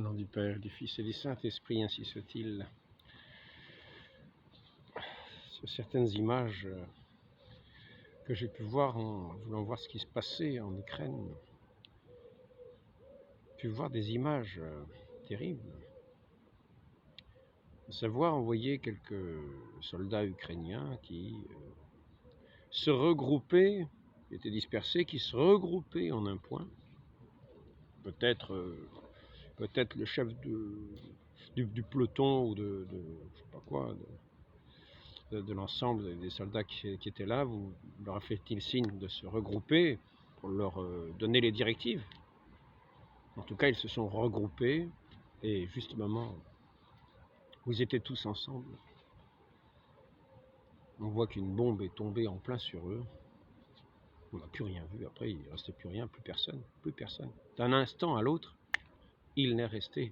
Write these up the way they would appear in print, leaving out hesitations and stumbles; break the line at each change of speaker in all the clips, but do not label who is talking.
Au nom du Père, du Fils et du Saint-Esprit, ainsi soit-il. Sur certaines images que j'ai pu voir en voulant voir ce qui se passait en Ukraine, j'ai pu voir des images terribles. À savoir, on voyait quelques soldats ukrainiens qui se regroupaient, qui étaient dispersés, qui se regroupaient en un point. Peut-être le chef du peloton ou de je sais pas quoi, de l'ensemble des soldats qui étaient là, leur a fait-il signe de se regrouper pour leur donner les directives. En tout cas, ils se sont regroupés et justement, où ils étaient tous ensemble, on voit qu'une bombe est tombée en plein sur eux. On n'a plus rien vu. Après, il ne restait plus rien, plus personne, plus personne. D'un instant à l'autre, il n'est resté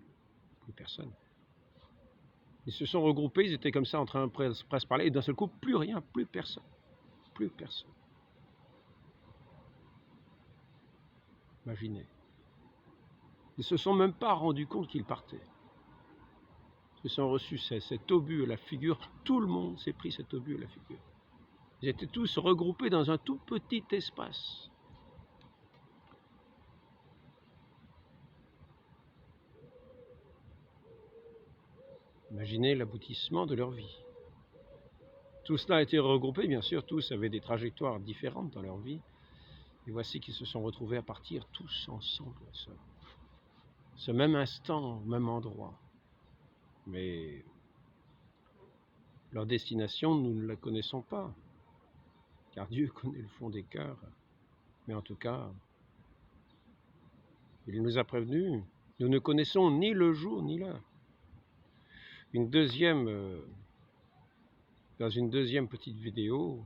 plus personne. Ils se sont regroupés, ils étaient comme ça en train de presque parler, et d'un seul coup, plus rien, plus personne. Plus personne. Imaginez. Ils ne se sont même pas rendus compte qu'ils partaient. Ils se sont reçus cet obus à la figure. Tout le monde s'est pris cet obus à la figure. Ils étaient tous regroupés dans un tout petit espace. Imaginez l'aboutissement de leur vie. Tout cela a été regroupé, bien sûr, tous avaient des trajectoires différentes dans leur vie. Et voici qu'ils se sont retrouvés à partir tous ensemble, ce même instant, au même endroit. Mais leur destination, nous ne la connaissons pas, car Dieu connaît le fond des cœurs. Mais en tout cas, il nous a prévenus, nous ne connaissons ni le jour ni l'heure. Dans une deuxième petite vidéo,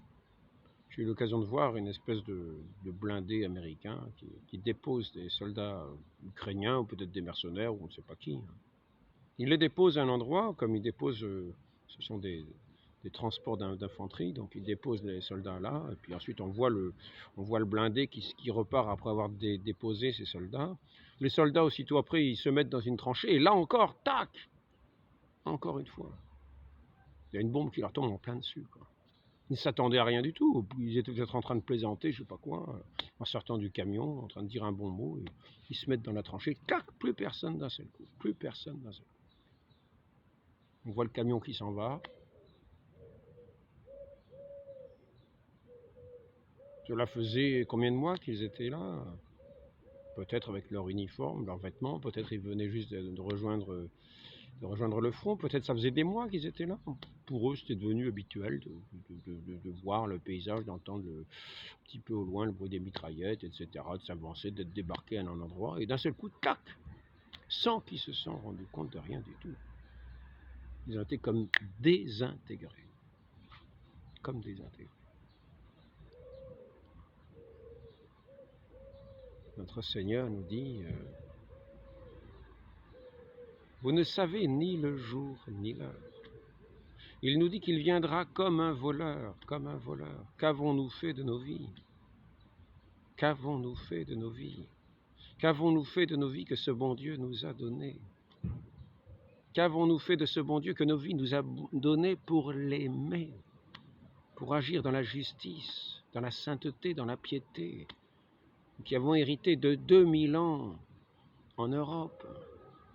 j'ai eu l'occasion de voir une espèce de blindé américain qui dépose des soldats ukrainiens, ou peut-être des mercenaires, ou on ne sait pas qui. Il les dépose à un endroit, comme il dépose, ce sont des transports d'infanterie, donc il dépose les soldats là, et puis ensuite on voit le blindé qui repart après avoir déposé ces soldats. Les soldats, aussitôt après, ils se mettent dans une tranchée, et là encore, tac, encore une fois. Il y a une bombe qui leur tombe en plein dessus, quoi. Ils ne s'attendaient à rien du tout. Ils étaient peut-être en train de plaisanter, je ne sais pas quoi, en sortant du camion, en train de dire un bon mot, et ils se mettent dans la tranchée, clac, plus personne d'un seul coup, plus personne d'un seul coup. On voit le camion qui s'en va. Cela faisait combien de mois qu'ils étaient là? Peut-être avec leur uniforme, leurs vêtements, peut-être ils venaient juste de rejoindre le front, peut-être ça faisait des mois qu'ils étaient là. Pour eux, c'était devenu habituel de voir le paysage, d'entendre un petit peu au loin le bruit des mitraillettes, etc., de s'avancer, d'être débarqués à un endroit, et d'un seul coup, tac, sans qu'ils se sont rendus compte de rien du tout. Ils ont été comme désintégrés. Comme désintégrés. Notre Seigneur nous dit, vous ne savez ni le jour ni l'heure. Il nous dit qu'il viendra comme un voleur, comme un voleur. Qu'avons-nous fait de nos vies? Qu'avons-nous fait de nos vies? Qu'avons-nous fait de nos vies que ce bon Dieu nous a donné? Qu'avons-nous fait de ce bon Dieu que nos vies nous a donné pour l'aimer, pour agir dans la justice, dans la sainteté, dans la piété, qui avons hérité de 2000 ans en Europe,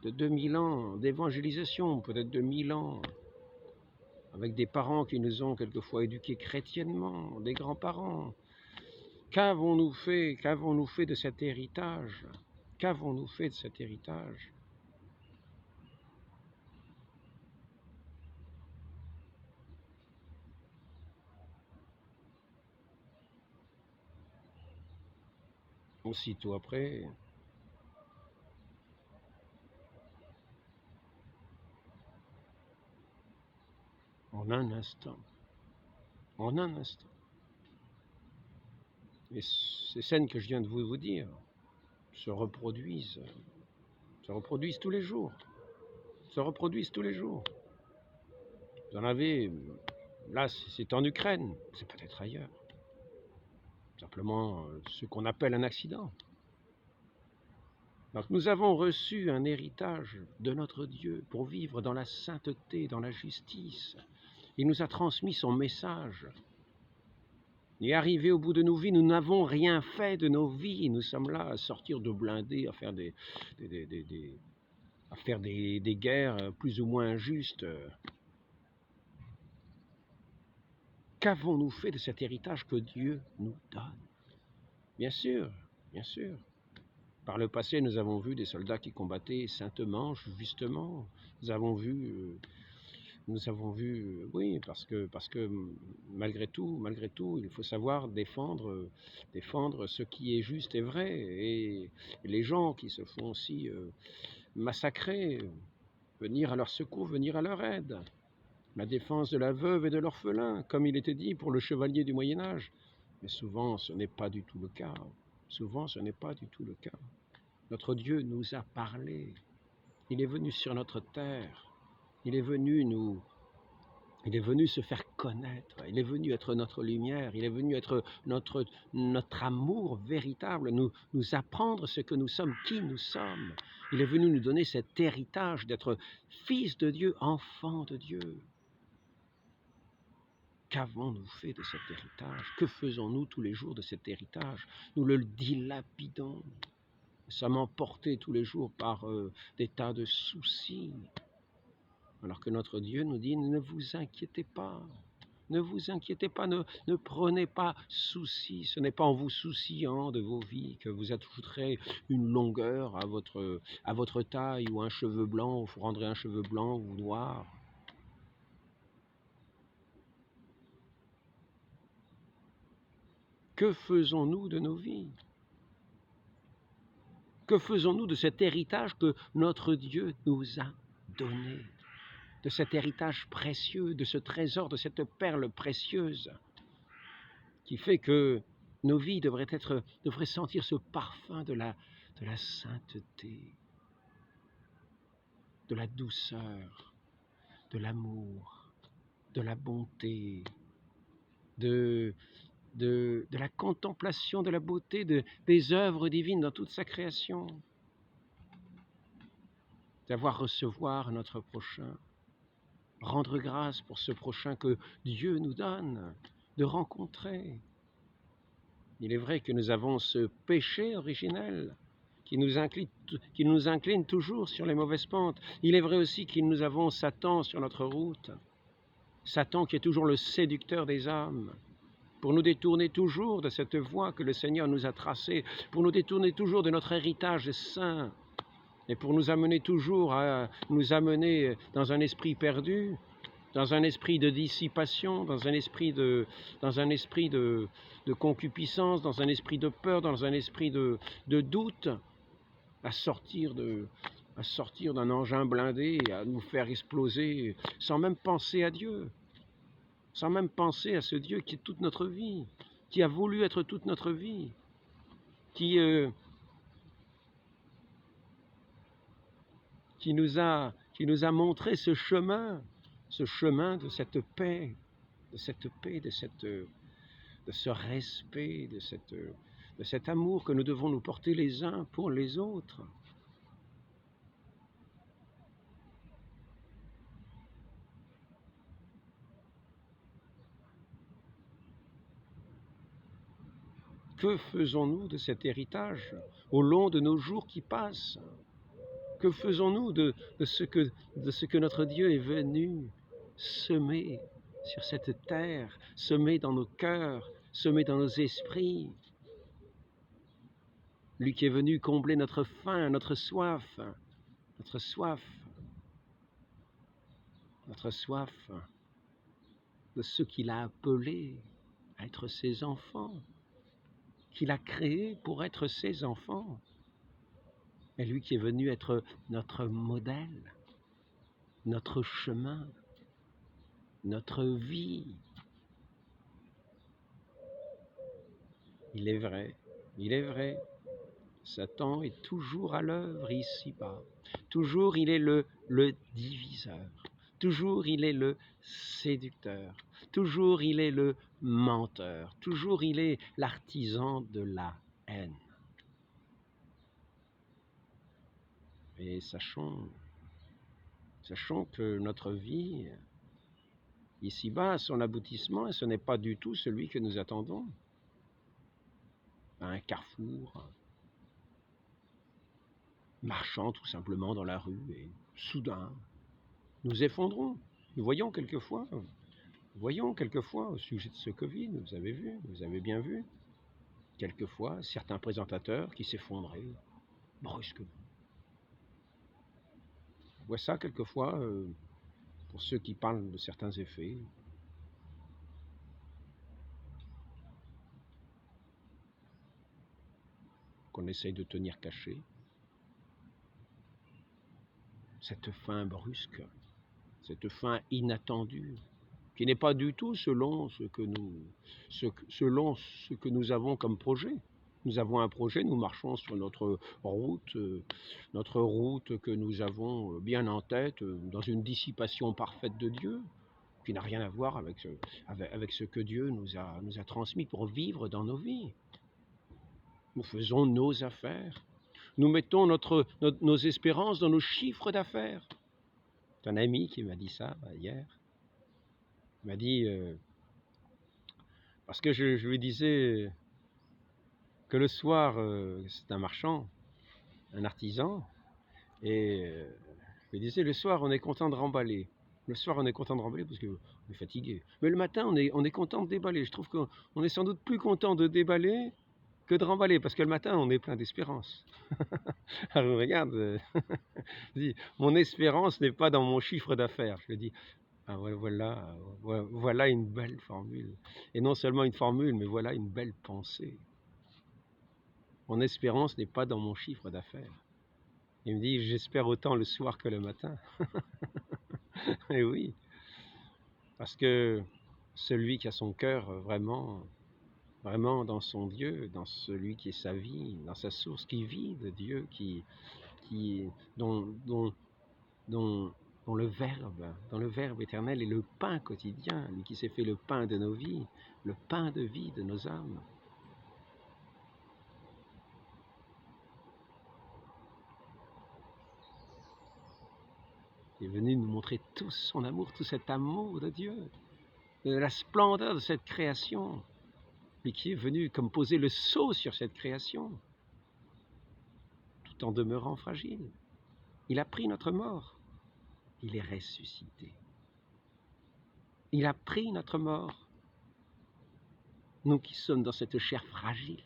de 2000 ans d'évangélisation, peut-être de 1000 ans, avec des parents qui nous ont quelquefois éduqués chrétiennement, des grands-parents. Qu'avons-nous fait de cet héritage? Qu'avons-nous fait de cet héritage? Aussitôt après, en un instant, et ces scènes que je viens de vous dire se reproduisent tous les jours, Vous en avez, là c'est en Ukraine, c'est peut-être ailleurs, simplement ce qu'on appelle un accident. Donc nous avons reçu un héritage de notre Dieu pour vivre dans la sainteté, dans la justice. Il nous a transmis son message. Et arrivé au bout de nos vies, nous n'avons rien fait de nos vies. Nous sommes là à sortir de blindés, à faire des guerres plus ou moins injustes. Qu'avons-nous fait de cet héritage que Dieu nous donne? Bien sûr, bien sûr. Par le passé, nous avons vu des soldats qui combattaient saintement, justement. Nous avons vu, oui, parce que malgré tout, il faut savoir défendre ce qui est juste et vrai. Et les gens qui se font aussi massacrer, venir à leur secours, venir à leur aide. La défense de la veuve et de l'orphelin, comme il était dit pour le chevalier du Moyen-Âge. Mais souvent, ce n'est pas du tout le cas. Souvent, ce n'est pas du tout le cas. Notre Dieu nous a parlé. Il est venu sur notre terre. Il est venu se faire connaître. Il est venu être notre lumière. Il est venu être notre amour véritable, nous apprendre ce que nous sommes, qui nous sommes. Il est venu nous donner cet héritage d'être fils de Dieu, enfant de Dieu. Qu'avons-nous fait de cet héritage? Que faisons-nous tous les jours de cet héritage? Nous le dilapidons. Nous sommes emportés tous les jours par des tas de soucis. Alors que notre Dieu nous dit, ne vous inquiétez pas. Ne vous inquiétez pas, ne prenez pas souci. Ce n'est pas en vous souciant de vos vies que vous ajouterez une longueur à votre taille ou un cheveu blanc, vous rendrez un cheveu blanc ou noir. Que faisons-nous de nos vies? Que faisons-nous de cet héritage que notre Dieu nous a donné? De cet héritage précieux, de ce trésor, de cette perle précieuse qui fait que nos vies devraient sentir ce parfum de la sainteté, de la douceur, de l'amour, de la bonté, de la contemplation de la beauté des œuvres divines dans toute sa création, d'avoir recevoir notre prochain, rendre grâce pour ce prochain que Dieu nous donne, de rencontrer. Il est vrai que nous avons ce péché originel qui nous incline toujours sur les mauvaises pentes. Il est vrai aussi que nous avons Satan sur notre route, Satan qui est toujours le séducteur des âmes, pour nous détourner toujours de cette voie que le Seigneur nous a tracée, pour nous détourner toujours de notre héritage saint, et pour nous amener toujours à nous amener dans un esprit perdu, dans un esprit de dissipation, dans un esprit de concupiscence, dans un esprit de peur, dans un esprit de doute, à sortir d'un engin blindé, à nous faire exploser, sans même penser à Dieu, sans même penser à ce Dieu qui est toute notre vie, qui a voulu être toute notre vie, qui nous a montré ce chemin de cette paix, de ce respect, de cet amour que nous devons nous porter les uns pour les autres. Que faisons-nous de cet héritage au long de nos jours qui passent? Que faisons-nous de ce que notre Dieu est venu semer sur cette terre, semer dans nos cœurs, semer dans nos esprits? Lui qui est venu combler notre faim, notre soif de ceux qu'il a appelés à être ses enfants, qu'il a créés pour être ses enfants. Et lui qui est venu être notre modèle, notre chemin, notre vie. Il est vrai, Satan est toujours à l'œuvre ici-bas. Toujours il est le diviseur. Toujours il est le séducteur. Toujours il est le menteur. Toujours il est l'artisan de la haine. Et sachons que notre vie, ici-bas, a son aboutissement, et ce n'est pas du tout celui que nous attendons. À un carrefour, marchant tout simplement dans la rue, et soudain, nous effondrons. Nous voyons quelquefois au sujet de ce Covid, vous avez bien vu, quelquefois certains présentateurs qui s'effondraient brusquement. On voit ça quelquefois pour ceux qui parlent de certains effets. Qu'on essaye de tenir caché. Cette fin brusque, cette fin inattendue, qui n'est pas du tout selon ce que nous avons comme projet. Nous avons un projet, nous marchons sur notre route que nous avons bien en tête, dans une dissipation parfaite de Dieu, qui n'a rien à voir avec ce que Dieu nous a transmis pour vivre dans nos vies. Nous faisons nos affaires. Nous mettons nos espérances dans nos chiffres d'affaires. C'est un ami qui m'a dit ça hier. Il m'a dit, parce que je lui disais que le soir, c'est un marchand, un artisan, et je lui disais, le soir, on est content de remballer. Le soir, on est content de remballer parce qu'on est fatigué. Mais le matin, on est content de déballer. Je trouve qu'on est sans doute plus content de déballer que de remballer, parce que le matin, on est plein d'espérance. Alors regarde, mon espérance n'est pas dans mon chiffre d'affaires. Je lui dis, ah, voilà une belle formule. Et non seulement une formule, mais voilà une belle pensée. Mon espérance n'est pas dans mon chiffre d'affaires. Il me dit, j'espère autant le soir que le matin. Et oui, parce que celui qui a son cœur vraiment dans son Dieu, dans celui qui est sa vie, dans sa source qui vit de Dieu, dont le Verbe éternel est le pain quotidien, lui qui s'est fait le pain de nos vies, le pain de vie de nos âmes. Il est venu nous montrer tout son amour, tout cet amour de Dieu, de la splendeur de cette création, lui qui est venu comme poser le sceau sur cette création, tout en demeurant fragile. Il a pris notre mort, il est ressuscité. Il a pris notre mort. Nous qui sommes dans cette chair fragile,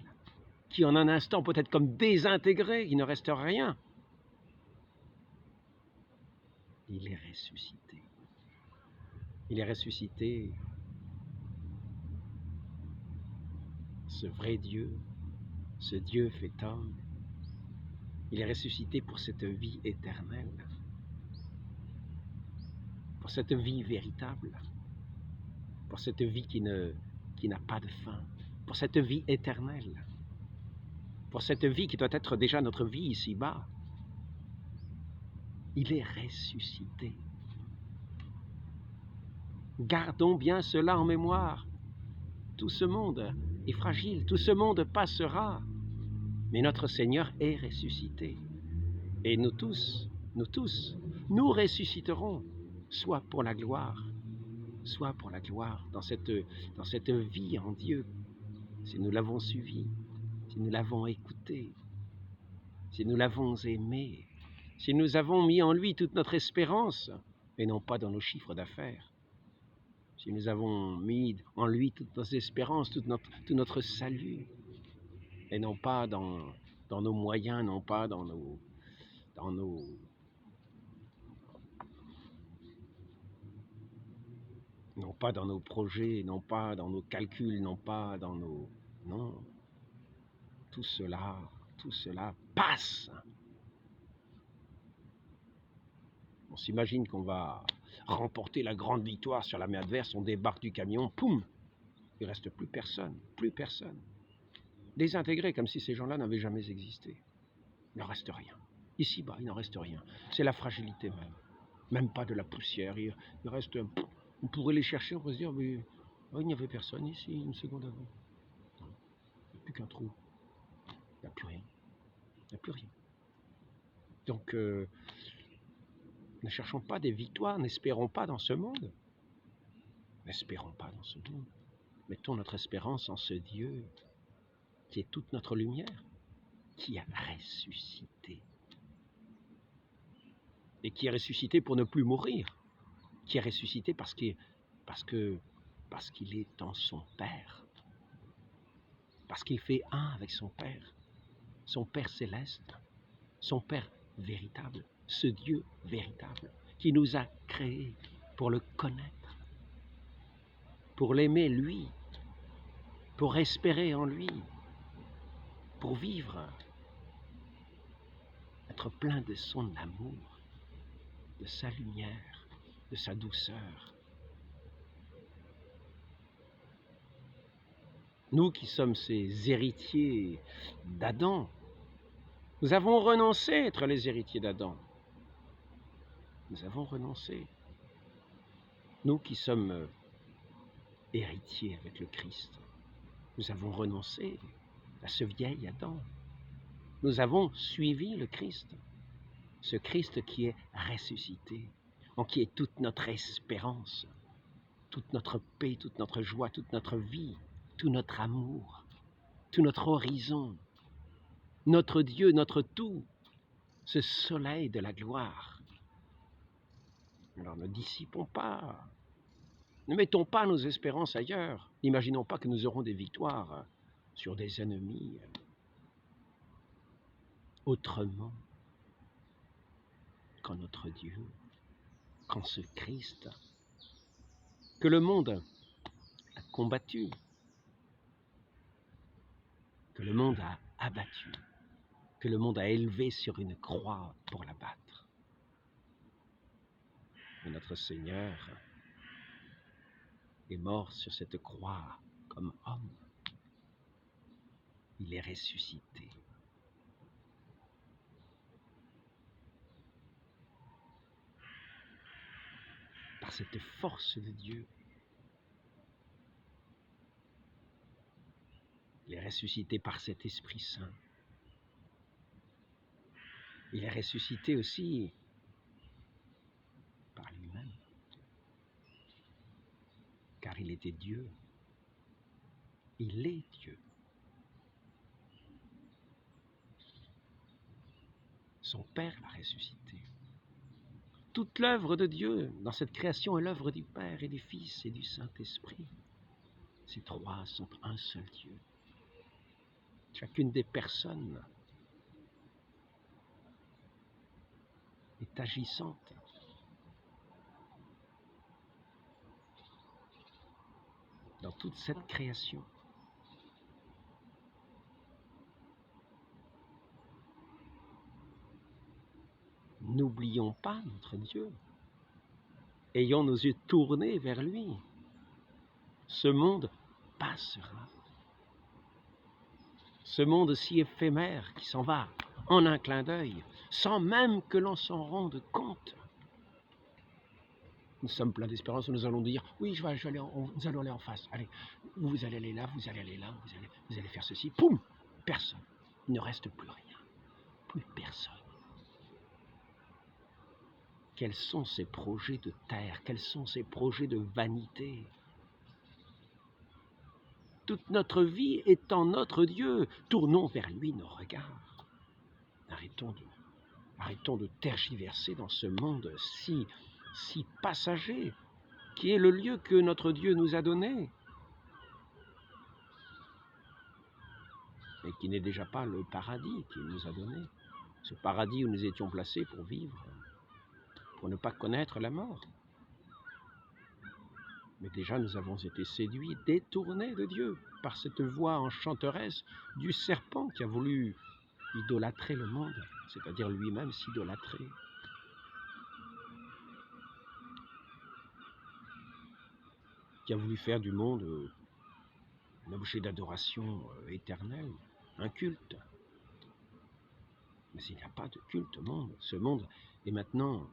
qui en un instant peut être comme désintégrée, il ne reste rien. Il est ressuscité. Il est ressuscité. Ce vrai Dieu, ce Dieu fait homme, il est ressuscité pour cette vie éternelle, pour cette vie véritable, pour cette vie qui n'a pas de fin, pour cette vie éternelle, pour cette vie qui doit être déjà notre vie ici-bas. Il est ressuscité. Gardons bien cela en mémoire. Tout ce monde est fragile, tout ce monde passera, mais notre Seigneur est ressuscité. Et nous tous, nous ressusciterons, soit pour la gloire, dans cette vie en Dieu, si nous l'avons suivi, si nous l'avons écouté, si nous l'avons aimé, si nous avons mis en lui toute notre espérance, et non pas dans nos chiffres d'affaires. Si nous avons mis en lui toutes nos espérances, tout notre salut, et non pas dans nos moyens, non pas dans nos projets, non pas dans nos calculs, non pas dans nos... Non, tout cela passe. On s'imagine qu'on va remporter la grande victoire sur la mer adverse, on débarque du camion, poum, il ne reste plus personne. Désintégrés, comme si ces gens-là n'avaient jamais existé. Il ne reste rien. Ici-bas, il n'en reste rien. C'est la fragilité même. Même pas de la poussière. Il reste... On pourrait les chercher, on pourrait se dire, mais il n'y avait personne ici une seconde avant. Non, il n'y a plus qu'un trou. Il n'y a plus rien. Donc, Donc, ne cherchons pas des victoires, n'espérons pas dans ce monde. N'espérons pas dans ce monde. Mettons notre espérance en ce Dieu qui est toute notre lumière, qui a ressuscité. Et qui est ressuscité pour ne plus mourir. Qui est ressuscité parce qu'il est en son Père. Parce qu'il fait un avec son Père céleste, son Père véritable, ce Dieu véritable, qui nous a créés pour le connaître, pour l'aimer lui, pour espérer en lui, pour vivre, être plein de son amour, de sa lumière, de sa douceur. Nous qui sommes ces héritiers d'Adam, nous avons renoncé à être les héritiers d'Adam. Nous avons renoncé. Nous qui sommes héritiers avec le Christ, nous avons renoncé à ce vieil Adam. Nous avons suivi le Christ, ce Christ qui est ressuscité, en qui est toute notre espérance, toute notre paix, toute notre joie, toute notre vie, tout notre amour, tout notre horizon, notre Dieu, notre tout, ce soleil de la gloire. Alors ne dissipons pas, ne mettons pas nos espérances ailleurs, n'imaginons pas que nous aurons des victoires sur des ennemis autrement qu'en notre Dieu, qu'en ce Christ, que le monde a combattu, que le monde a abattu, que le monde a élevé sur une croix pour l'abattre. Mais notre Seigneur est mort sur cette croix comme homme. Il est ressuscité. Par cette force de Dieu, il est ressuscité par cet Esprit Saint. Il est ressuscité aussi par lui-même, car il était Dieu. Il est Dieu. Son Père l'a ressuscité. Toute l'œuvre de Dieu dans cette création est l'œuvre du Père et du Fils et du Saint-Esprit. Ces trois sont un seul Dieu. Chacune des personnes est agissante. Dans toute cette création. N'oublions pas notre Dieu. Ayons nos yeux tournés vers lui. Ce monde passera. Ce monde si éphémère qui s'en va en un clin d'œil, sans même que l'on s'en rende compte. Nous sommes pleins d'espérance, nous allons dire, oui, nous allons aller en face. Allez, vous allez aller là, vous allez aller là, vous allez faire ceci. Poum, personne. Il ne reste plus rien. Plus personne. Quels sont ces projets de terre? Quels sont ces projets de vanité? Toute notre vie est en notre Dieu. Tournons vers lui nos regards. Arrêtons de tergiverser dans ce monde si passager, qui est le lieu que notre Dieu nous a donné, mais qui n'est déjà pas le paradis qu'il nous a donné. Ce paradis où nous étions placés pour vivre, pour ne pas connaître la mort. Mais déjà nous avons été séduits, détournés de Dieu, par cette voix enchanteresse du serpent qui a voulu idolâtrer le monde, c'est-à-dire lui-même s'idolâtrer. Qui a voulu faire du monde un objet d'adoration éternel, un culte. Mais il n'y a pas de culte au monde. Ce monde est maintenant,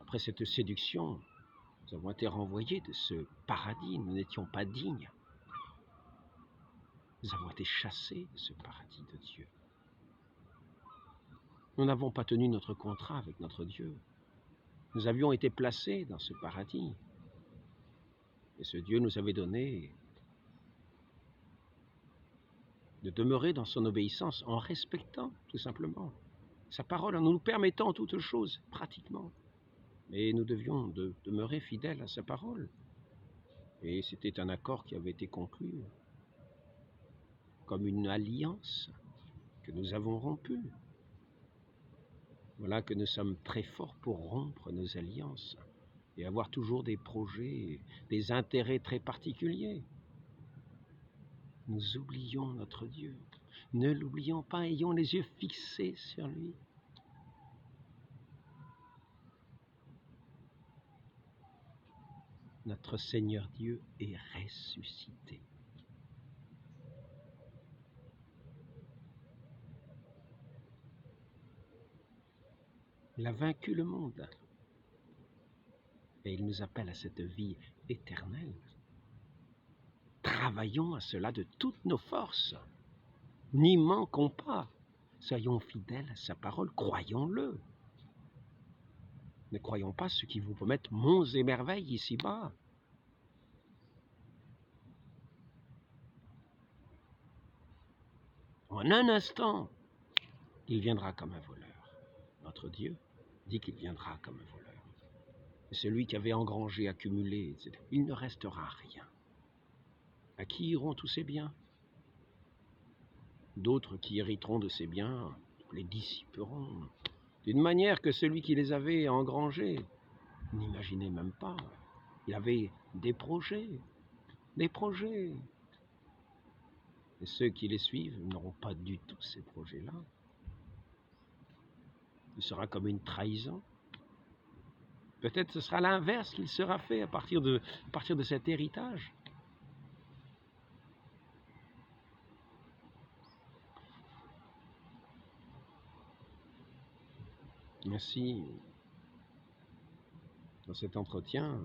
après cette séduction, nous avons été renvoyés de ce paradis, nous n'étions pas dignes. Nous avons été chassés de ce paradis de Dieu. Nous n'avons pas tenu notre contrat avec notre Dieu. Nous avions été placés dans ce paradis. Et ce Dieu nous avait donné de demeurer dans son obéissance en respectant, tout simplement, sa parole, en nous permettant toutes choses, pratiquement. Mais nous devions demeurer fidèles à sa parole. Et c'était un accord qui avait été conclu comme une alliance que nous avons rompue. Voilà que nous sommes très forts pour rompre nos alliances et avoir toujours des projets, des intérêts très particuliers. Nous oublions notre Dieu. Ne l'oublions pas, ayons les yeux fixés sur lui. Notre Seigneur Dieu est ressuscité. Il a vaincu le monde. Et il nous appelle à cette vie éternelle. Travaillons à cela de toutes nos forces. N'y manquons pas. Soyons fidèles à sa parole, croyons-le. Ne croyons pas ceux qui vous promettent monts et merveilles ici-bas. En un instant, il viendra comme un voleur. Notre Dieu dit qu'il viendra comme un voleur. Et celui qui avait engrangé, accumulé, etc., il ne restera rien. À qui iront tous ces biens? D'autres qui hériteront de ces biens les dissiperont, d'une manière que celui qui les avait engrangés n'imaginait même pas. Il avait des projets. Et ceux qui les suivent n'auront pas du tout ces projets-là. Ce sera comme une trahison. Peut-être ce sera l'inverse qu'il sera fait à partir de cet héritage. Ainsi, dans cet entretien,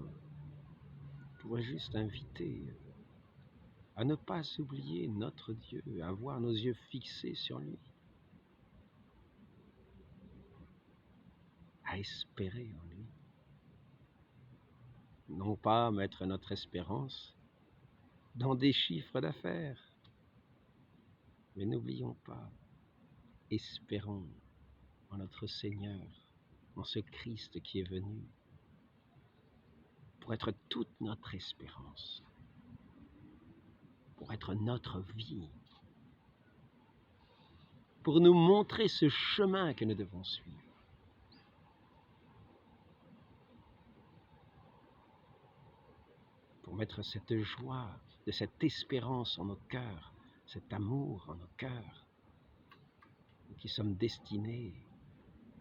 je pourrais juste inviter à ne pas oublier notre Dieu, à avoir nos yeux fixés sur lui, à espérer en lui. Non pas mettre notre espérance dans des chiffres d'affaires, mais n'oublions pas, espérons en notre Seigneur, en ce Christ qui est venu, pour être toute notre espérance, pour être notre vie, pour nous montrer ce chemin que nous devons suivre. Pour mettre cette joie, de cette espérance en nos cœurs, cet amour en nos cœurs, nous qui sommes destinés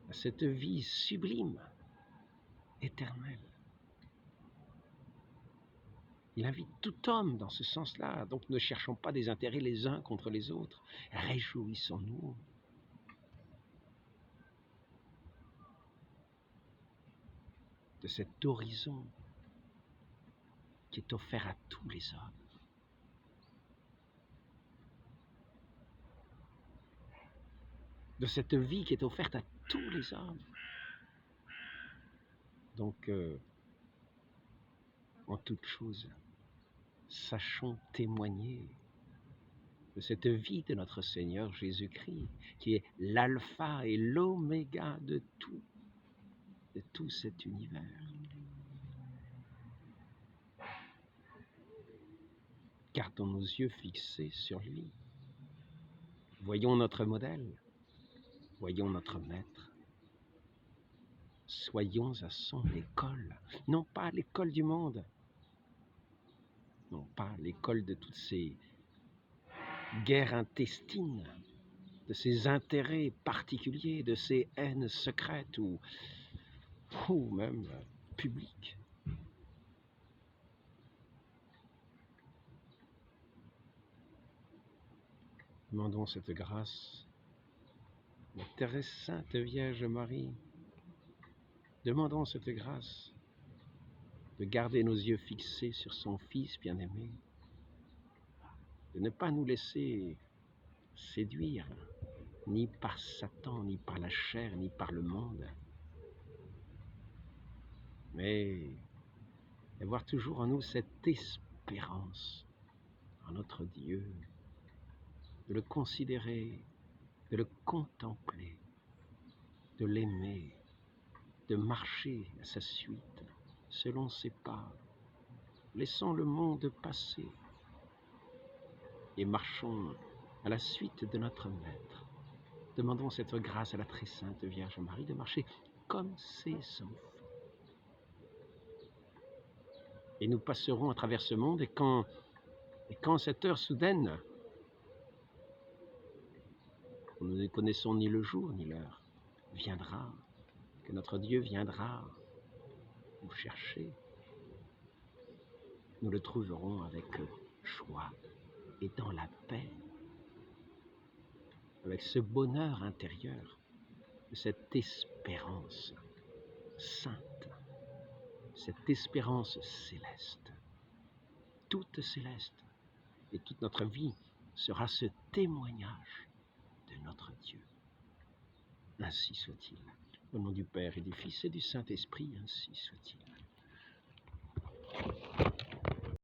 à cette vie sublime, éternelle. Il invite tout homme dans ce sens-là, donc ne cherchons pas des intérêts les uns contre les autres, réjouissons-nous. De cet horizon qui est offert à tous les hommes. De cette vie qui est offerte à tous les hommes. Donc, en toute chose, sachons témoigner de cette vie de notre Seigneur Jésus-Christ, qui est l'alpha et l'oméga de tout cet univers. Gardons nos yeux fixés sur lui. Voyons notre modèle, voyons notre maître. Soyons à son école, non pas l'école du monde, non pas l'école de toutes ces guerres intestines, de ces intérêts particuliers, de ces haines secrètes ou même publiques. Demandons cette grâce, la très sainte Vierge Marie. Demandons cette grâce de garder nos yeux fixés sur son Fils bien-aimé, de ne pas nous laisser séduire ni par Satan, ni par la chair, ni par le monde, mais d'avoir toujours en nous cette espérance en notre Dieu, de le considérer, de le contempler, de l'aimer, de marcher à sa suite, selon ses pas. Laissons le monde passer et marchons à la suite de notre Maître. Demandons cette grâce à la très sainte Vierge Marie de marcher comme ses enfants. Et nous passerons à travers ce monde, et quand cette heure soudaine, nous ne connaissons ni le jour ni l'heure, viendra, que notre Dieu viendra nous chercher, nous le trouverons avec joie et dans la paix, avec ce bonheur intérieur, cette espérance sainte, cette espérance céleste, toute céleste, et toute notre vie sera ce témoignage de notre Dieu. Ainsi soit-il. Au nom du Père et du Fils et du Saint-Esprit, ainsi soit-il.